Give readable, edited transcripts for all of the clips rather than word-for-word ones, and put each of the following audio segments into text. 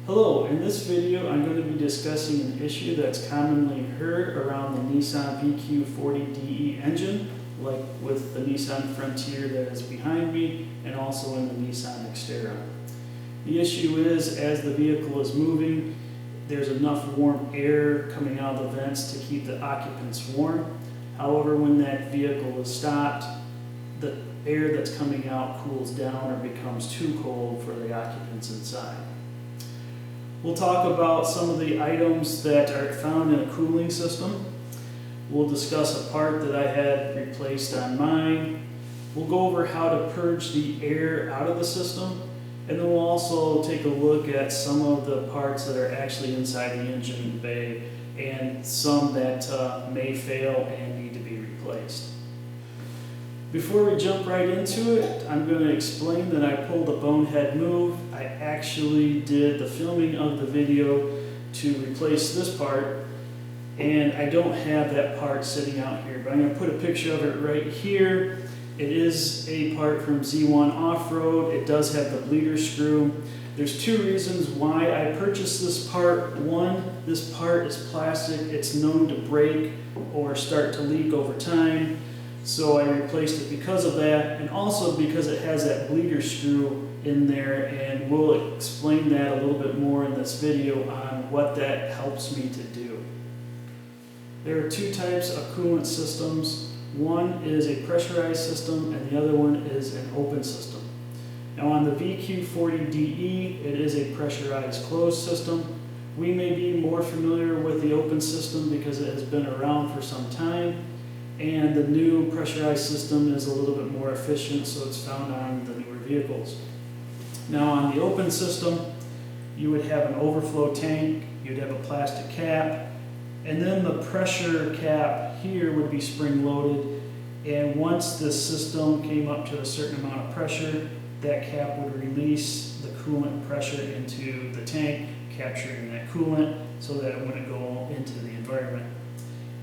Hello, in this video I'm going to be discussing an issue that's commonly heard around the Nissan VQ40DE engine, like with the Nissan Frontier that is behind me and also in the Nissan Xterra. The issue is, as the vehicle is moving, there's enough warm air coming out of the vents to keep the occupants warm. However, when that vehicle is stopped, the air that's coming out cools down or becomes too cold for the occupants inside. We'll talk about some of the items that are found in a cooling system. We'll discuss a part that I had replaced on mine. We'll go over how to purge the air out of the system, and then we'll also take a look at some of the parts that are actually inside the engine bay and some that may fail and need to be replaced. Before we jump right into it, I'm going to explain that I pulled a bonehead move. I actually did the filming of the video to replace this part, and I don't have that part sitting out here, but I'm going to put a picture of it right here. It is a part from Z1 Off-Road. It does have the bleeder screw. There's two reasons why I purchased this part. One, this part is plastic. It's known to break or start to leak over time. So I replaced it because of that, and also because it has that bleeder screw in there, and we'll explain that a little bit more in this video on what that helps me to do. There are two types of coolant systems. One is a pressurized system and the other one is an open system. Now on the VQ40DE, it is a pressurized closed system. We may be more familiar with the open system because it has been around for some time, and the new pressurized system is a little bit more efficient, so it's found on the newer vehicles. Now on the open system, you would have an overflow tank, you'd have a plastic cap, and then the pressure cap here would be spring loaded, and once this system came up to a certain amount of pressure, that cap would release the coolant pressure into the tank, capturing that coolant so that it wouldn't go into the environment.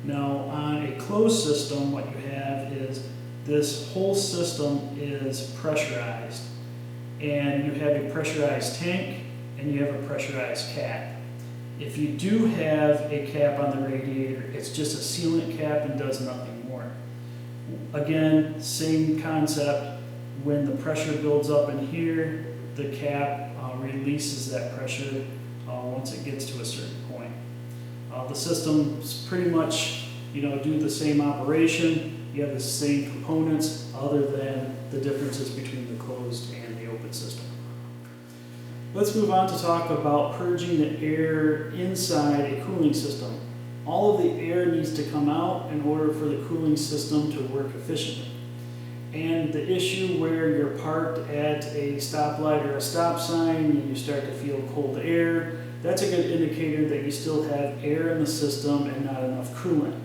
Now on a closed system, what you have is this whole system is pressurized, and you have a pressurized tank and you have a pressurized cap. If you do have a cap on the radiator, it's just a sealant cap and does nothing more. Again, same concept. When the pressure builds up in here, the cap releases that pressure once it gets to a certain point. The systems pretty much, do the same operation. You have the same components, other than the differences between the closed and the open system. Let's move on to talk about purging the air inside a cooling system. All of the air needs to come out in order for the cooling system to work efficiently. And the issue where you're parked at a stoplight or a stop sign and you start to feel cold air, that's a good indicator that you still have air in the system and not enough coolant.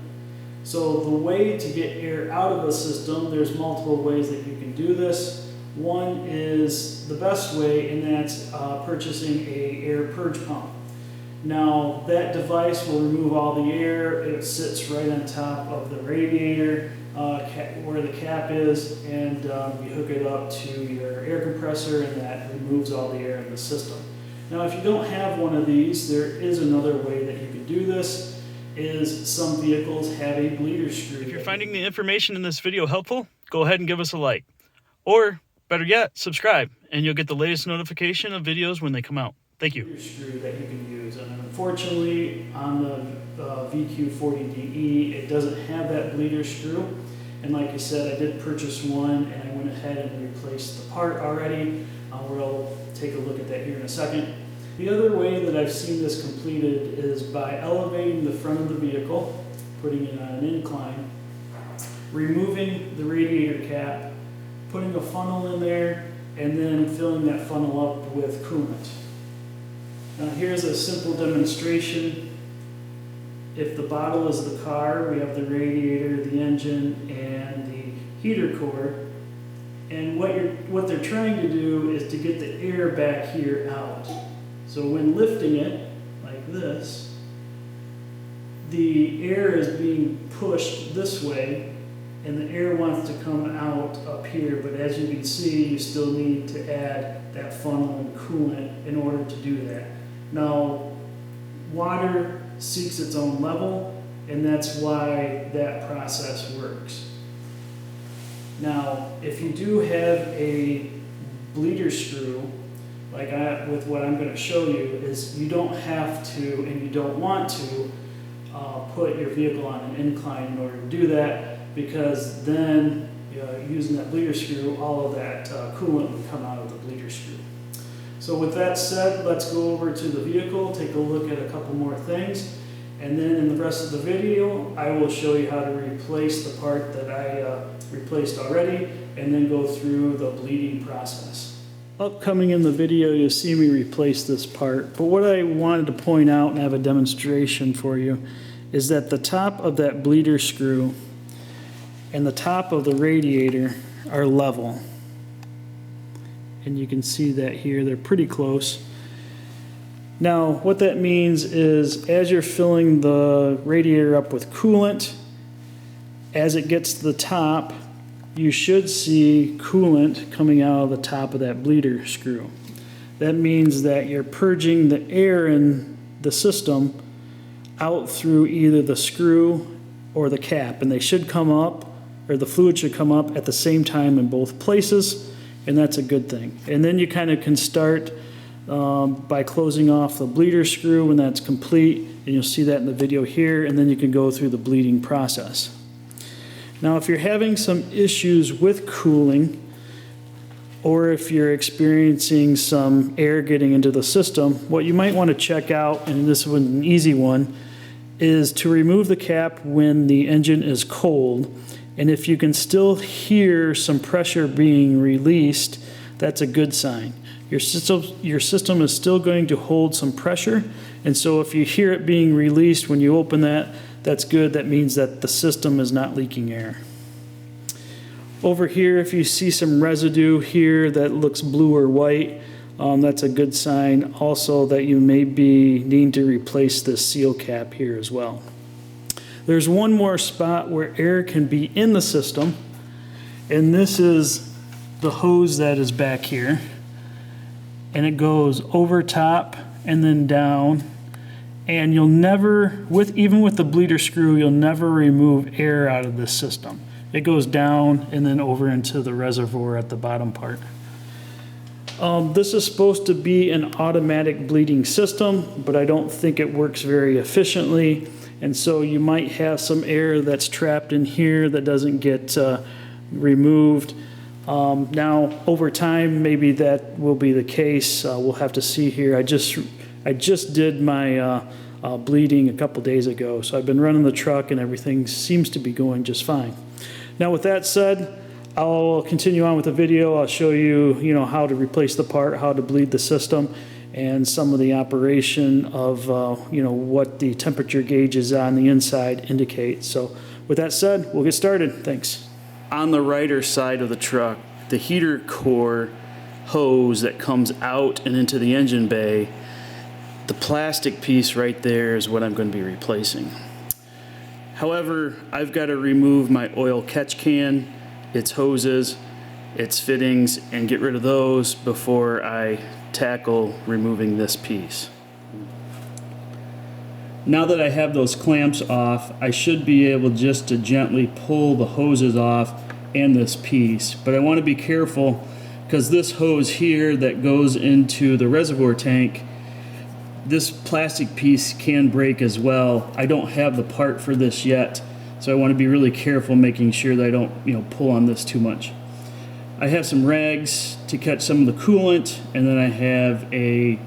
So the way to get air out of the system, there's multiple ways that you can do this. One is the best way, and that's purchasing a air purge pump. Now that device will remove all the air. It sits right on top of the radiator where the cap is, and you hook it up to your air compressor, and that removes all the air in the system. Now if you don't have one of these, there is another way that you can do this. Is some vehicles have a bleeder screw. If you're finding the information in this video helpful, go ahead and give us a like. Or better yet, subscribe, and you'll get the latest notification of videos when they come out. Thank you. Screw that you can use, and unfortunately on the VQ40DE it doesn't have that bleeder screw, and like I said, I did purchase one and I went ahead and replaced the part already. We'll take a look at that here in a second. The other way that I've seen this completed is by elevating the front of the vehicle, putting it on an incline, removing the radiator cap, putting a funnel in there, and then filling that funnel up with coolant. Now here's a simple demonstration. If the bottle is the car, we have the radiator, the engine, and the heater core. And what they're trying to do is to get the air back here out. So when lifting it, like this, the air is being pushed this way, and the air wants to come out up here, but as you can see, you still need to add that funnel and coolant in order to do that. Now, water seeks its own level, and that's why that process works. Now, if you do have a bleeder screw, with what I'm going to show you, is you don't have to and you don't want to put your vehicle on an incline in order to do that, because then using that bleeder screw, all of that coolant would come out of the bleeder screw. So with that said, let's go over to the vehicle, take a look at a couple more things, and then in the rest of the video, I will show you how to replace the part that I replaced already, and then go through the bleeding process. Upcoming in the video, you'll see me replace this part, but what I wanted to point out and have a demonstration for you is that the top of that bleeder screw and the top of the radiator are level. And you can see that here, they're pretty close. Now, what that means is as you're filling the radiator up with coolant, as it gets to the top, you should see coolant coming out of the top of that bleeder screw. That means that you're purging the air in the system out through either the screw or the cap, and they should come up, or the fluid should come up at the same time in both places, and that's a good thing. And then you kind of can start by closing off the bleeder screw when that's complete, and you'll see that in the video here, and then you can go through the bleeding process. Now, if you're having some issues with cooling, or if you're experiencing some air getting into the system, what you might want to check out, and this was an easy one, is to remove the cap when the engine is cold. And if you can still hear some pressure being released, that's a good sign. Your system is still going to hold some pressure, and so if you hear it being released when you open that, that's good. That means that the system is not leaking air. Over here, if you see some residue here that looks blue or white, that's a good sign also that you may be needing to replace this seal cap here as well. There's one more spot where air can be in the system, and this is the hose that is back here, and it goes over top and then down. And you'll never, even with the bleeder screw, you'll never remove air out of this system. It goes down and then over into the reservoir at the bottom part. This is supposed to be an automatic bleeding system, but I don't think it works very efficiently. And so you might have some air that's trapped in here that doesn't get removed. Now, over time, maybe that will be the case. We'll have to see here. I just did my bleeding a couple days ago, so I've been running the truck and everything seems to be going just fine. Now, with that said, I'll continue on with the video. I'll show you, how to replace the part, how to bleed the system, and some of the operation of, what the temperature gauges on the inside indicate. So, with that said, we'll get started. Thanks. On the rider side of the truck, the heater core hose that comes out and into the engine bay, the plastic piece right there is what I'm going to be replacing. However, I've got to remove my oil catch can, its hoses, its fittings, and get rid of those before I tackle removing this piece. Now that I have those clamps off, I should be able just to gently pull the hoses off and this piece. But I want to be careful because this hose here that goes into the reservoir tank, this plastic piece can break as well. I don't have the part for this yet, so I want to be really careful making sure that I don't, pull on this too much. I have some rags to catch some of the coolant, and then I have a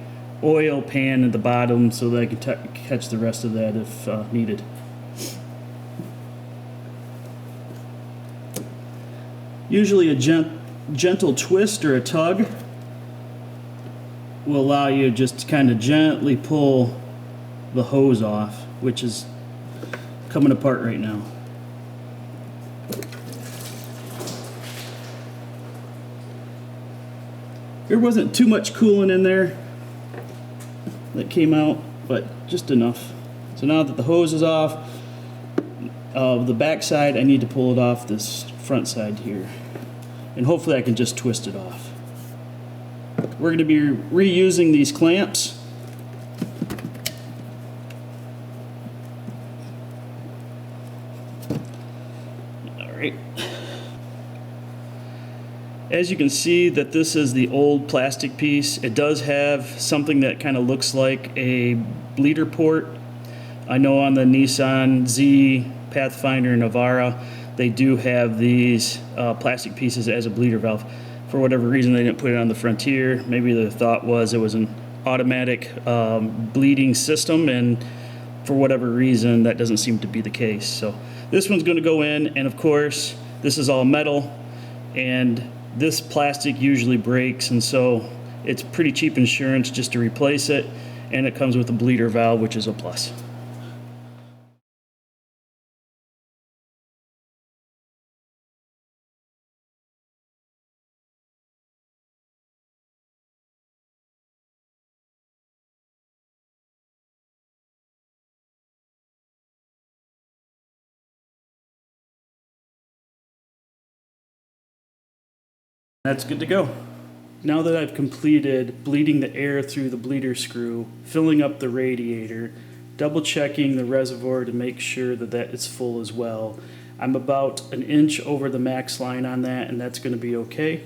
oil pan at the bottom so that I can catch the rest of that if needed. Usually a gentle twist or a tug will allow you just to kind of gently pull the hose off, which is coming apart right now. There wasn't too much coolant in there that came out, but just enough. So now that the hose is off, the back side, I need to pull it off this front side here. And hopefully I can just twist it off. We're going to be reusing these clamps. As you can see that this is the old plastic piece. It does have something that kind of looks like a bleeder port. I know on the Nissan Z, Pathfinder, and Navara, they do have these plastic pieces as a bleeder valve. For whatever reason, they didn't put it on the Frontier. Maybe the thought was it was an automatic bleeding system, and for whatever reason, that doesn't seem to be the case. So this one's going to go in, and of course, this is all metal, and this plastic usually breaks, and so it's pretty cheap insurance just to replace it, and it comes with a bleeder valve, which is a plus. That's good to go. Now that I've completed bleeding the air through the bleeder screw, filling up the radiator, double checking the reservoir to make sure that that is full as well, I'm about an inch over the max line on that, and that's going to be okay.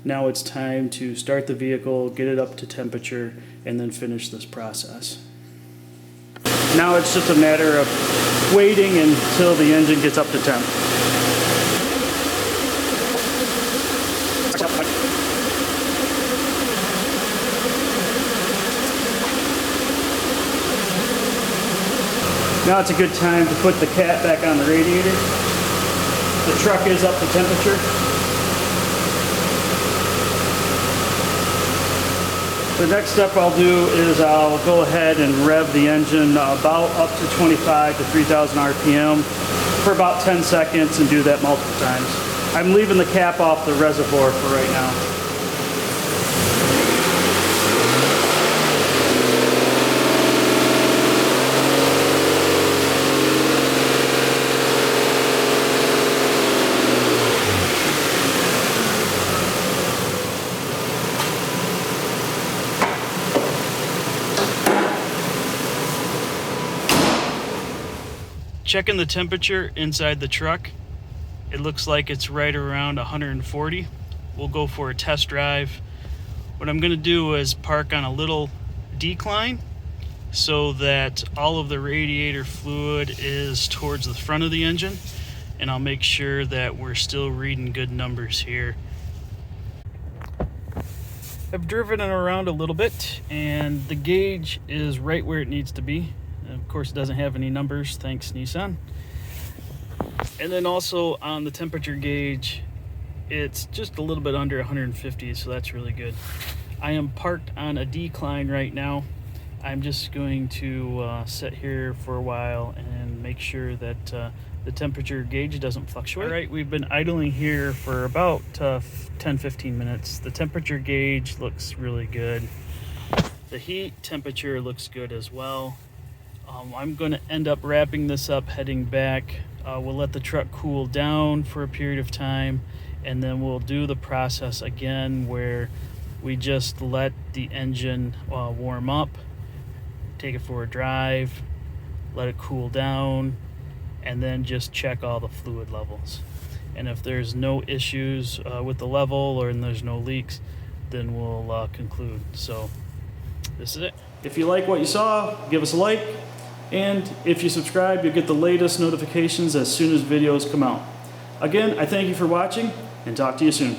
Now it's time to start the vehicle, get it up to temperature, and then finish this process. Now it's just a matter of waiting until the engine gets up to temp. Now it's a good time to put the cap back on the radiator. The truck is up to temperature. The next step I'll do is I'll go ahead and rev the engine about up to 25 to 3,000 RPM for about 10 seconds and do that multiple times. I'm leaving the cap off the reservoir for right now. Checking the temperature inside the truck. It looks like it's right around 140. We'll go for a test drive. What I'm going to do is park on a little decline so that all of the radiator fluid is towards the front of the engine, and I'll make sure that we're still reading good numbers here. I've driven it around a little bit, and the gauge is right where it needs to be. Of course, it doesn't have any numbers, thanks Nissan. And then also on the temperature gauge, it's just a little bit under 150, so that's really good. I am parked on a decline right now. I'm just going to sit here for a while and make sure that the temperature gauge doesn't fluctuate. All right, we've been idling here for about 10-15 minutes. The temperature gauge looks really good. The heat temperature looks good as well. I'm going to end up wrapping this up, heading back. We'll let the truck cool down for a period of time, and then we'll do the process again where we just let the engine warm up, take it for a drive, let it cool down, and then just check all the fluid levels. And if there's no issues with the level or there's no leaks, then we'll conclude. So this is it. If you like what you saw, give us a like. And if you subscribe, you'll get the latest notifications as soon as videos come out. Again, I thank you for watching, and talk to you soon.